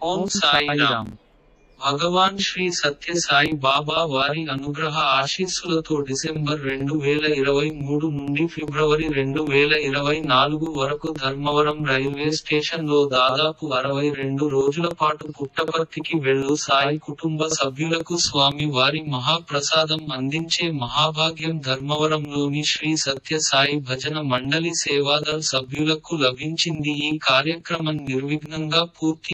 ఓం సాయిరామ్. భగవాన్ శ్రీ సత్య సాయి బాబా వారి అనుగ్రహ ఆశీస్సులతో డిసెంబర్ 2023 నుండి ఫిబ్రవరి 2024 వరకు ధర్మవరం రైల్వే స్టేషన్లో దాదాపు 62 రోజుల పాటు పుట్టపర్తికి వెళ్ళు సాయి కుటుంబ సభ్యులకు స్వామి వారి మహాప్రసాదం అందించే మహాభాగ్యం ధర్మవరంలోని శ్రీ సత్య సాయి భజన మండలి సేవాదళ్ సభ్యులకు లభించింది. ఈ కార్యక్రమం నిర్విఘ్నంగా పూర్తి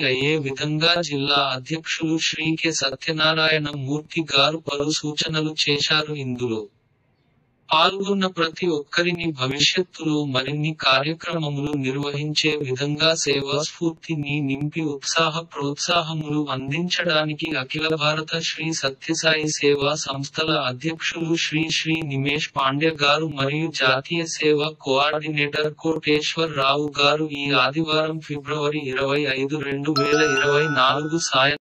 అయ్యే విధంగా జిల్లా అధ్యక్షులు శ్రీ కె సత్యనారాయణ మూర్తి గారు పలు సూచనలు చేశారు. ఇందులో పాల్గొన్న ప్రతి ఒక్కరిని భవిష్యత్తులో మరిన్ని కార్యక్రమములు నిర్వహించే విధంగా సేవా స్ఫూర్తిని నింపి ప్రోత్సాహములు అందించడానికి అఖిల భారత శ్రీ సత్యసాయి సేవా సంస్థల అధ్యక్షులు శ్రీ నిమేష్ పాండ్య గారు మరియు జాతీయ సేవా కోఆర్డినేటర్ కోటేశ్వర్ రావు గారు ఈ ఆదివారం ఫిబ్రవరి 25, 2024 సాయం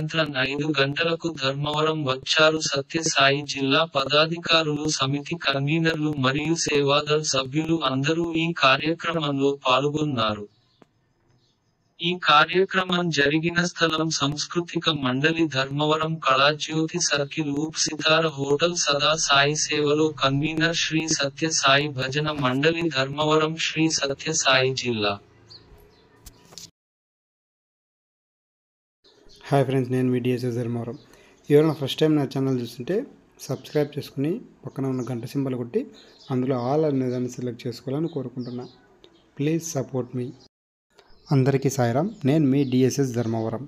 సాయంత్రం 5 గంటలకు ధర్మవరం వచ్చారు. సత్య సాయి జిల్లా పదాధికారులు, సమితి కన్వీనర్లు మరియు సేవాదళ్ సభ్యులు అందరూ ఈ కార్యక్రమంలో పాల్గొన్నారు. ఈ కార్యక్రమం జరిగిన స్థలం సాంస్కృతిక మండలి ధర్మవరం కళాజ్యోతి సర్కిల్ ఊప్ సితార హోటల్ సదా సాయి సేవలో కన్వీనర్ శ్రీ సత్య సాయి భజన మండలి ధర్మవరం శ్రీ సత్య సాయి జిల్లా. హాయ్ ఫ్రెండ్స్, నేను మీ డిఎస్ఎస్ ధర్మవరం. ఎవరైనా ఫస్ట్ టైం నా ఛానల్ చూస్తుంటే సబ్స్క్రైబ్ చేసుకుని పక్కన ఉన్న గంట సింబల్ కొట్టి అందులో ఆల్ అనేదాన్ని సెలెక్ట్ చేసుకోవాలని కోరుకుంటున్నా. ప్లీజ్ సపోర్ట్ మీ. అందరికీ సాయిరామ్. నేను మీ డిఎస్ఎస్ ధర్మవరం.